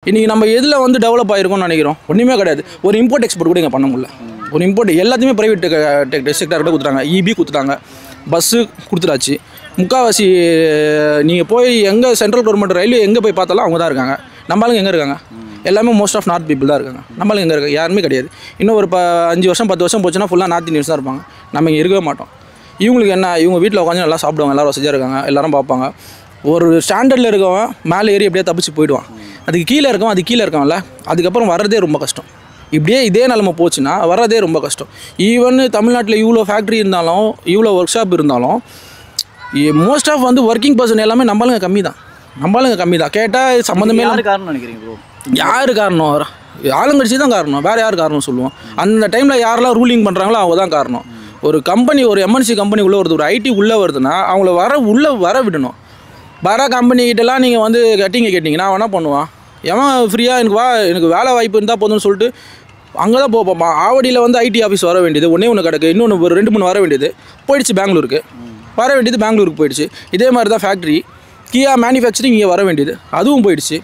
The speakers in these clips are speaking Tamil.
இன்றைக்கி நம்ம எதில் வந்து டெவலப் ஆகிருக்கோம்னு நினைக்கிறோம்? ஒன்றுமே கிடையாது. ஒரு இம்போர்ட் எக்ஸ்போர்ட் கூட இங்கே பண்ண முடியல. ஒரு இம்போர்ட் எல்லாத்தையுமே ப்ரைவேட் செக்டர்கிட்ட கொடுத்துட்டாங்க. இபி கொடுத்துட்டாங்க, பஸ்ஸு கொடுத்துட்டாச்சு. முக்கால்வாசி நீங்கள் போய் எங்கே சென்ட்ரல் கவர்மெண்ட் ரயில்வே எங்கே போய் பார்த்தாலும் அவங்க தான் இருக்காங்க. நம்மளுங்க எங்கே இருக்காங்க? எல்லாமே மோஸ்ட் ஆஃப் நார்த் பீப்புள் தான் இருக்காங்க. நம்மளுங்க எங்கே இருக்காங்க? யாருமே கிடையாது. இன்னும் ஒரு 5 வருஷம் 10 வருஷம் போச்சுன்னா ஃபுல்லாக நார்த் இந்தியன்ஸ் தான் இருப்பாங்க. நம்ம இங்கே இருக்கவே மாட்டோம். இவங்களுக்கு என்ன, இவங்க வீட்டில் உட்காந்து நல்லா சாப்பிடுவாங்க, எல்லோரும் வசதியாக இருக்காங்க, எல்லோரும் பார்ப்பாங்க. ஒரு ஸ்டாண்டர்டில் இருக்கவன் மேலே ஏறி எப்படியே தப்பிச்சு போயிடுவான். அதுக்கு கீழே இருக்கவன் இருக்கவன்ல அதுக்கப்புறம் வர்றதே ரொம்ப கஷ்டம். இப்படியே இதே நிலமை போச்சுன்னா வர்றதே ரொம்ப கஷ்டம். ஈவன் தமிழ்நாட்டில் இவ்வளோ ஃபேக்ட்ரி இருந்தாலும், இவ்வளோ ஒர்க் ஷாப் இருந்தாலும், மோஸ்ட் ஆஃப் வந்து ஒர்க்கிங் பர்சன் எல்லாமே நம்மளுங்க கம்மி தான். கேட்டால் சம்மந்தமே காரணம் நினைக்கிறீங்க ப்ரோ? யார் காரணம்? ஆளுங்கட்சி தான் காரணம். வேறு யார் காரணம் சொல்லுவோம்? அந்த டைமில் யாரெல்லாம் ரூலிங் பண்ணுறாங்களோ அவங்க தான் காரணம். ஒரு கம்பெனி, ஒரு எம்என்சி கம்பெனி உள்ளே வருது, ஒரு ஐடி உள்ளே வருதுன்னா அவங்கள உள்ளே வர விடணும். வர கம்பெனிக்கிட்டலாம் நீங்கள் வந்து கேட்டிங்கன்னா அவன் என்ன பண்ணுவான்? எவன் ஃப்ரீயாக எனக்கு வேலை வாய்ப்பு இருந்தால் போதும்னு சொல்லிட்டு அங்கே தான் போப்பான். ஆவடியில் வந்து ஐடி ஆஃபீஸ் வர வேண்டியது ஒன்று கிடக்கு, இன்னொன்று ஒரு 2-3 வர வேண்டியது போயிடுச்சு. பெங்களூருக்கு வர வேண்டியது பெங்களூருக்கு போயிடுச்சு. இதே மாதிரி தான் ஃபேக்ட்ரி கியா மேனுஃபேக்சரிங் இங்கே வர வேண்டியது, அதுவும் போயிடுச்சு.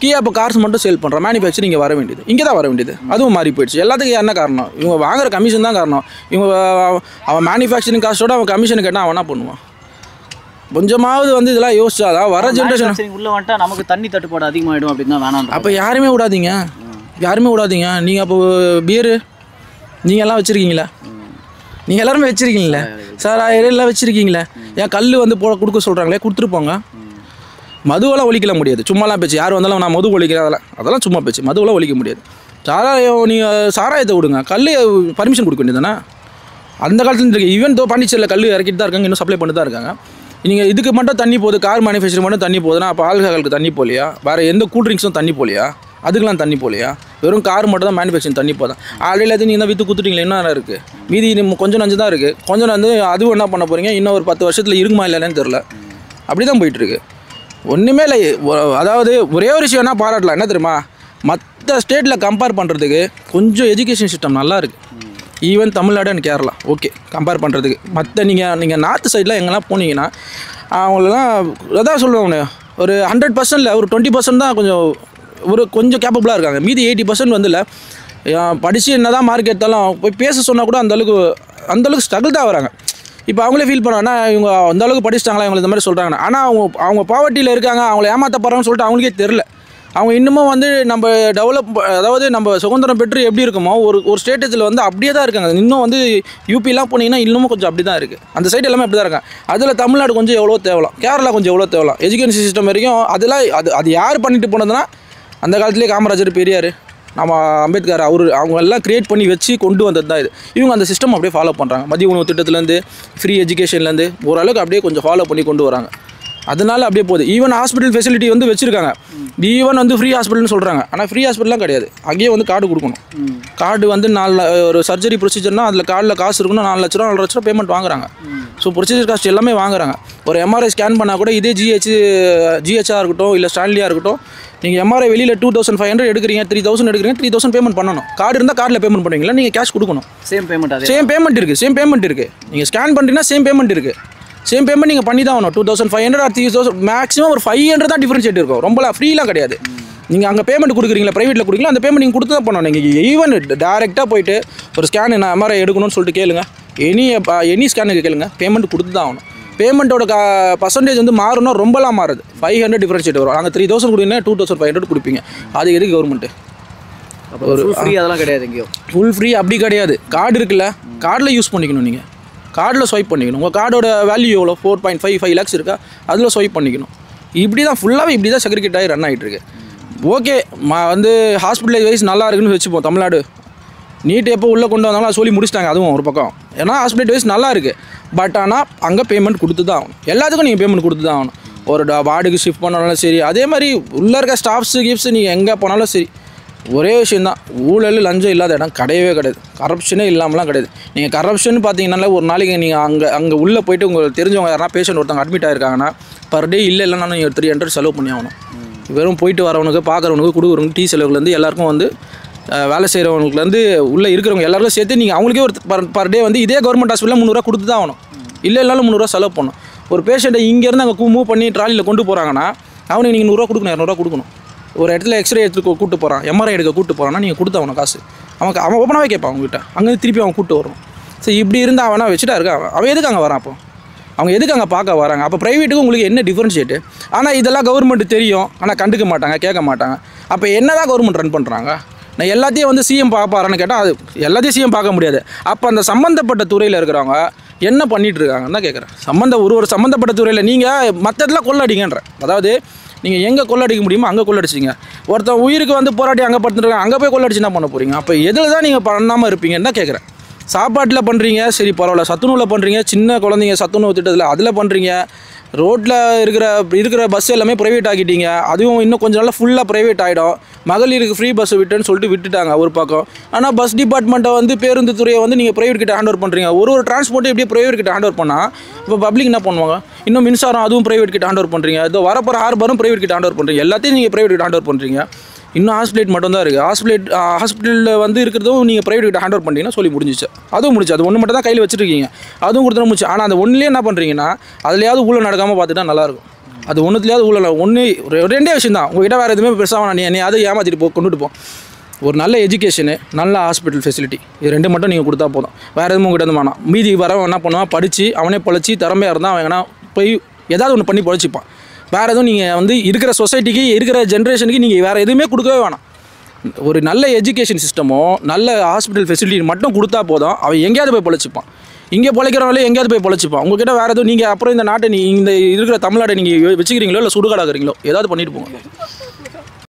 கியா இப்போ கார்ஸ் மட்டும் சேல் பண்ணுறான், மேனுஃபேக்சரிங் இங்கே வர வேண்டியது, இங்கே தான் வர வேண்டியது, அதுவும் மாறி போயிடுச்சு. எல்லாத்துக்கும் என்ன காரணம்? இவங்க வாங்குற கமிஷன் தான் காரணம். அவன் மேனுஃபேக்சரிங் காஸ்ட்டோட அவன் கமிஷன் கேட்டால் அவன் என்ன பண்ணுவான்? கொஞ்சமாவது வந்து இதெல்லாம் யோசிச்சாதான் வர ஜென்ரேஷன் உள்ள வந்துட்டா நமக்கு தண்ணி தட்டுப்பாடு அதிகமாகிடும் அப்படின்னு தான் வேணாம். அப்போ யாருமே விடாதீங்க. நீங்கள் அப்போ பியரு நீங்கள் எல்லாம் வச்சுருக்கீங்களா? நீங்கள் எல்லாருமே வச்சுருக்கீங்களே சார், எல்லாம் வச்சுருக்கீங்களே. ஏன் கல் வந்து கொடுக்க சொல்கிறாங்களே, கொடுத்துருப்போங்க. மதுவெல்லாம் ஒழிக்கல முடியாது, சும்மாலாம் பேச்சு. யார் வந்தாலும் நான் மது ஒழிக்கிறேன் அதெல்லாம் சும்மா பேச்சு. மதுவெல்லாம் ஒழிக்க முடியாது. நீங்கள் சாராயத்தை விடுங்க, கல் பர்மிஷன் கொடுக்க வேண்டியது தானே. அந்த காலத்துல இருக்கு. ஈவன் பாண்டிச்சேரியில் கல் இறக்கிட்டு தான் இருக்காங்க, இன்னும் சப்ளை பண்ணி தான் இருக்காங்க. நீங்கள் இதுக்கு மட்டும் தண்ணி போகுது, கார் மேனுஃபேக்சரிங் மட்டும் தண்ணி போகுதுன்னா அப்போ ஆல்கஹாலுக்கு தண்ணி போகலையா? வேறு எந்த கூல்ட்ரிங்க்ஸும் தண்ணி போகலையா? அதுக்கெலாம் தண்ணி போகலையா? வெறும் கார் மட்டும் தான் மேனுஃபேக்சரிங் தண்ணி போதான். ஆல்ரெடி எல்லாத்தையும் நீங்கள் தான் விற்று கொடுத்துட்டீங்களே, என்ன இருக்குது? மீதி கொஞ்சம் நஞ்சு தான் இருக்குது. கொஞ்சம் வந்து அதுவும் என்ன பண்ண போகிறீங்க? இன்னும் ஒரு 10 வருஷத்தில் இருக்குமா இல்லைன்னு தெரில. அப்படி தான் போயிட்டுருக்கு. ஒன்றுமே இல்லை. அதாவது ஒரே ஒரு விஷயம் என்ன பாராட்டலாம், என்ன தெரியுமா? மற்ற ஸ்டேட்டில் கம்பேர் பண்ணுறதுக்கு கொஞ்சம் எஜுகேஷன் சிஸ்டம் நல்லா இருக்குது. Even Tamil Nadu and Kerala okay compare பண்ணுறதுக்கு. மற்ற நீங்கள் நார்த் சைடில் எங்கெல்லாம் போனீங்கன்னா அவங்களெல்லாம் அதான் சொல்லுவாங்க, ஒரு 100%ல் ஒரு 20% தான் கொஞ்சம் கேப்பபிளாக இருக்காங்க. மீதி 80% வந்து இல்லை. படித்து என்ன தான் மார்க் எடுத்தாலும் போய் பேச சொன்னால் கூட அந்தளவுக்கு ஸ்ட்ரகிள் தான் வராங்க. இப்போ அவங்களே ஃபீல் பண்ணுவாங்கன்னா இவங்க அந்தளவுக்கு படிச்சிட்டாங்களா, இவங்களை இந்த மாதிரி சொல்கிறாங்க. ஆனால் அவங்க பாவர்ட்டியில் இருக்காங்க, அவங்கள ஏமாற்ற போகிறாங்கன்னு சொல்லிட்டு அவங்களுக்கே தெரில. அவங்க இன்னமும் வந்து நம்ம அதாவது நம்ம சுதந்திரம் பெற்று எப்படி இருக்குமோ ஒரு ஸ்டேட்டஸில் வந்து அப்படியே தான் இருக்காங்க. இன்னும் வந்து யூபிலாம் போனீங்கன்னா இன்னமும் கொஞ்சம் அப்படி தான் இருக்குது. அந்த சைடு எல்லாமே அப்படி தான் இருக்காங்க. அதில் தமிழ்நாடு கொஞ்சம் எவ்வளோ தேவலாம், கேரளா கொஞ்சம் எவ்வளோ தேவலாம். எஜுகேஷன் சிஸ்டம் வரைக்கும் அதெல்லாம் அது யார் பண்ணிட்டு போனதுன்னா அந்த காலத்துலேயே காமராஜர், பெரியார், நம்ம அம்பேத்கர் அவங்க எல்லாம் க்ரியேட் பண்ணி வச்சு கொண்டு வந்தது தான் இது. இவங்க அந்த சிஸ்டம் அப்படியே ஃபாலோ பண்ணுறாங்க. மதிய உணவு திட்டத்துலேருந்து ஃப்ரீ எஜுகேஷன்லேருந்து ஓரளவுக்கு அப்படியே கொஞ்சம் ஃபாலோ பண்ணி கொண்டு வராங்க. அதனால அப்படியே போகுது. ஈவன் ஹாஸ்பிட்டல் ஃபெசிலிட்டி வந்து வச்சுருக்காங்க. ஈவன் வந்து ஃப்ரீ ஹாஸ்பிட்டல்னு சொல்கிறாங்க, ஆனால் ஃப்ரீ ஹாஸ்பிட்டலாம் கிடையாது. அங்கேயே வந்து கார்டு கொடுக்கணும். கார்டு வந்து ஒரு சர்ஜரி ப்ரொசீஜர்னால் அதில் கார்டில் காசு இருக்கணும். 4 லட்ச ரூபா 4 லட்ச ரூபா பேமெண்ட் வாங்குறாங்க. ஸோ ப்ரொசீஜர் காஸ்ட் எல்லாமே வாங்குறாங்க. ஒரு எம்ஆர்ஐ ஸ்கேன் பண்ணால் கூட இதே ஜிஹெச்ஆர் இருக்கட்டும் இல்லை ஸ்டான்லியாக இருக்கட்டும், நீங்கள் எம்ஆர்ஐ வெளியில் 2500 எடுக்கிறீங்க, 3000 எடுக்கிறீங்க, 3000 பேமெண்ட் பண்ணணும். கார்டு இருந்தால் கார்டில் பேமெண்ட் பண்ணுவீங்களா, நீங்கள் கேஷ் கொடுக்கணும். சேம் பேமெண்ட் இருக்குது. நீங்கள் ஸ்கேன் பண்ணுறீங்கன்னா சேம் பேமெண்ட் இருக்குது. சேம் பேமெண்ட் நீங்கள் பண்ணி தான் ஆகணும். 2500 ஆர் 3000 மேக்ஸிமம் ஒரு 500 தான் டிஃபரன்ஷியேட் இருக்கும். ரொம்ப ஃப்ரீலாம் கிடையாது. நீங்கள் அங்கே பேமெண்ட் கொடுக்குறீங்களா, ப்ரைவேட்டில் கொடுக்குறீங்களா, அந்த பேமெண்ட் நீங்கள் கொடுத்து தான் பண்ணணும். நீங்கள் ஈவன் டேரெக்டாக போயிட்டு ஒரு ஸ்கேன் நான் எம்ஆர்ஐ எடுக்கணும்னு சொல்லிட்டு கேளுங்க, எனி ஸ்கேனுக்கு கேளுங்க, பேமெண்ட் கொடுத்து தான் ஆகணும். பேமெண்ட்டோட பர்சன்டேஜ் வந்து மாறணும், ரொம்பலாம் மாறுது. 500 டிஃபரன்ஷியேட் வரும். அங்கே 3000 கொடுங்கன்னா 2500 கொடுப்பீங்க. அது எதுக்கு கவர்மெண்ட்டு? ஒரு ஃப்ரீ அதெல்லாம் கிடையாது. எங்கேயோ ஃபுல் ஃப்ரீ அப்படி கிடையாது. கார்டு இருக்குல்ல, கார்டில் யூஸ் பண்ணிக்கணும். நீங்கள் கார்டில் ஸ்வைப் பண்ணிக்கணும். உங்கள் கார்டோட வேல்யூ எவ்வளோ 4.55 lakhs இருக்கா, அதில் ஸ்வைப் பண்ணிக்கணும். இப்படி தான் ஃபுல்லாகவே இப்படி தான் செக்ரிகேட் ஆகி ரன் ஆகிட்டுருக்கு. ஓகே வந்து ஹாஸ்பிட்டல் வைஸ் நல்லா இருக்குன்னு வச்சுப்போம். தமிழ்நாடு நீட் எப்போ உள்ளே கொண்டு வந்தாலும் அது சொல்லி முடிச்சிட்டாங்க. அதுவும் ஒரு பக்கம், ஏன்னா ஹாஸ்பிட்டல் வைஸ் நல்லா இருக்குது. பட் ஆனால் அங்கே பேமெண்ட் கொடுத்து தான் ஆகணும். எல்லாத்துக்கும் நீங்கள் பேமெண்ட் கொடுத்து தான் ஆகணும். ஒரு வார்டுக்கு ஷிஃப்ட் பண்ணாலும் சரி, அதே மாதிரி உள்ளே இருக்க ஸ்டாஃப்ஸு கிஃப்ட்ஸு நீங்கள் எங்கே போனாலும் சரி, ஒரே விஷயந்தான், ஊழல் லஞ்சம் இல்லாத இடம் கிடையவே கிடையாது. கரப்ஷனே இல்லாமலாம் கிடையாது. நீங்கள் கரப்ஷன் பார்த்தீங்கன்னா ஒரு நாளைக்கு நீங்கள் அங்கே உள்ளே போய்ட்டு உங்களுக்கு தெரிஞ்சவங்க யாரா பேஷண்ட் ஒருத்தவங்க அட்மிட் ஆகிருக்காங்கன்னா பர் டே இல்லைன்னா நீங்கள் 300 செலவு பண்ணி ஆகணும். வெறும் போயிட்டு வரவனுக்கு, பார்க்குறவனுக்கு, கொடுக்குறவங்க, டீ செலவுலேருந்து எல்லாருக்கும் வந்து வேலை செய்கிறவங்களுக்குலேருந்து உள்ளே இருக்கிறவங்க எல்லாருக்கும் சேர்த்து நீங்கள் அவங்களுக்கே ஒரு பர் டே வந்து இதே கவர்மெண்ட் ஹாஸ்பிட்டலில் 300 கொடுத்து தான் ஆகணும். இல்லைனாலும் 300 செலவு பண்ணணும். ஒரு பேஷண்ட்டை இங்கேருந்து அங்கே மூவ் பண்ணி ட்ராலியில் கொண்டு போகிறாங்கன்னா அவனுக்கு நீங்கள் 100 கொடுக்கணும், 200 கொடுக்கணும். ஒரு இடத்துல எக்ஸ்ரே எடுத்து கூப்பிட்டு போகிறான், எம்ஆர்ஐ எடுக்க கூப்பிட்டு போகிறான்னா நீங்கள் கொடுத்து அவனை காசு அவன் ஓப்பனாகவே கேட்பான் அவங்ககிட்ட, அங்கேருந்து திருப்பி அவன் கூப்பிட்டு வரும். ஸோ இப்படி இருந்தால் அவனா வச்சுட்டா இருக்கா, அவன் எதுக்கு அங்கே வரான்? அப்போ அவங்க எதுக்கு அங்கே பார்க்க வராங்க? அப்போ ப்ரைவேட்டுக்கு உங்களுக்கு என்ன டிஃப்ரென்ஷியேட்டு? ஆனால் இதெல்லாம் கவர்மெண்ட் தெரியும், ஆனால் கண்டுக்க மாட்டாங்க, கேட்க மாட்டாங்க. அப்போ என்ன தான் கவர்மெண்ட் ரன் பண்ணுறாங்க? நான் எல்லாத்தையும் வந்து சிஎம் பார்ப்பாரான்னு கேட்டால் அது எல்லாத்தையும் சிஎம் பார்க்க முடியாது. அப்போ அந்த சம்மந்தப்பட்ட துறையில் இருக்கிறவங்க என்ன பண்ணிகிட்டு இருக்காங்கன்னு தான் கேட்குறேன். ஒரு சம்மந்தப்பட்ட துறையில் நீங்கள் மற்றதெல்லாம் கொள்ளடிங்கன்ற, அதாவது நீங்கள் எங்கே கொள்ளடிக்க முடியுமோ அங்கே கொள்ளடிச்சிங்க. ஒருத்தன் உயிருக்கு வந்து போராட்டி அங்கே படுத்துருக்காங்க, அங்கே போய் கொள்ளடிச்சு என்ன பண்ண போகிறீங்க? அப்போ எதில் தான் நீங்கள் பண்ணாமல் இருப்பீங்கன்னு தான் கேட்குறேன். சாப்பாட்டில் பண்ணுறீங்க, சரி பரவாயில்ல, சத்துணவில் பண்ணுறீங்க, சின்ன குழந்தைங்க சத்துணவு திட்டத்தில் அதில் பண்ணுறீங்க. ரோட்டில் இருக்கிற பஸ் எல்லாமே ப்ரைவேட் ஆக்கிட்டீங்க, அதுவும் இன்னும் கொஞ்சம் நாளில் ஃபுல்லாக ப்ரைவேட் ஆகிடும். மகளிருக்கு ஃப்ரீ பஸ் விட்டுன்னு சொல்லிட்டு விட்டுட்டாங்க ஒரு பக்கம். ஆனால் பஸ் டிபார்ட்மெண்ட்டை வந்து பேருந்து துறையை வந்து நீங்கள் ப்ரைவேட் கிட்ட ஹேண்ட் ஓவர் பண்ணுறீங்க. ஒரு டிரான்ஸ்போர்ட்டை எப்படியே ப்ரைவேட் கிட்ட ஹேண்ட் ஓவர் பண்ணால் இப்போ பப்ளிக் என்ன பண்ணுவாங்க? இன்னும் மின்சாரம் அதுவும் ப்ரைவேட் கிட்ட ஹேண்ட் ஓவர் பண்ணுறீங்க, இதோ வரப்போகிற ஹார்பரும் ப்ரைவேட் கிட்ட ஹேண்ட் ஓவர் பண்ணுறீங்க, எல்லாத்தையும் நீங்கள் ப்ரைவேட் கிட்ட ஹேண்ட் ஓவர் பண்ணுறீங்க. இன்னும் ஹாஸ்பிட்டல் மட்டும் தான் இருக்குது. ஹாஸ்பிட்டலில் வந்து இருக்கிறதும் நீங்கள் ப்ரைவேட் கிட்ட ஹேண்ட் ஓவர் பண்ணிங்கன்னா சொல்லி முடிஞ்சிச்சு, அதுவும் முடிச்சு. அது ஒன்று மட்டும் தான் கையில் வச்சுருக்கீங்க, அதுவும் கொடுத்துட முடிச்சு. ஆனால் அந்த ஒன்றுலேயே என்ன பண்ணுறீங்கன்னா அதுலையாவது ஊழல் நடக்காமல் பார்த்துட்டா நல்லாயிருக்கும். அது ஒன்றுத்துலையாவது ஊழல் ரெண்டே விஷயம் தான். உங்கள்கிட்ட வேறு எதுவுமே பெருசாக வேணாம், நீ அதை ஏமாற்றிட்டு கொண்டுட்டு போ. ஒரு நல்ல எஜுகேஷனு, நல்ல ஹாஸ்பிட்டல் ஃபெசிலிட்டி, இது ரெண்டு மட்டும் நீங்கள் கொடுத்தா போதும். வேறு எதுவும் உங்கள்கிட்ட வந்து வேணாம். மீதி வரவன் என்ன பண்ணுவான்? படித்து அவனே பொழைச்சி திறமையாக இருந்தால் அவன் எங்கன்னா போய் ஏதாவது ஒன்று பண்ணி பொழைச்சிப்பான். வேறு எதுவும் நீங்கள் வந்து இருக்கிற சொசைட்டிக்கு இருக்கிற ஜென்ரேஷனுக்கு நீங்கள் வேறு எதுவுமே கொடுக்கவே வேணாம். ஒரு நல்ல எஜுகேஷன் சிஸ்டமோ நல்ல ஹாஸ்பிட்டல் ஃபெசிலிட்டி மட்டும் கொடுத்தா போதும், அவன் எங்கேயாவது போய் பொழைச்சிப்பான். இங்கே பொழைக்கிறவங்களே எங்கேயாவது போய் பொழைச்சிப்பான். உங்கள்கிட்ட வேறு எதுவும் நீங்கள் அப்புறம் இந்த நாட்டை இந்த இருக்கிற தமிழ்நாட்டை நீங்கள் வச்சுக்கிறீங்களோ இல்லை சுடுகாடாக்குறீங்களோ ஏதாவது பண்ணிட்டு போங்க.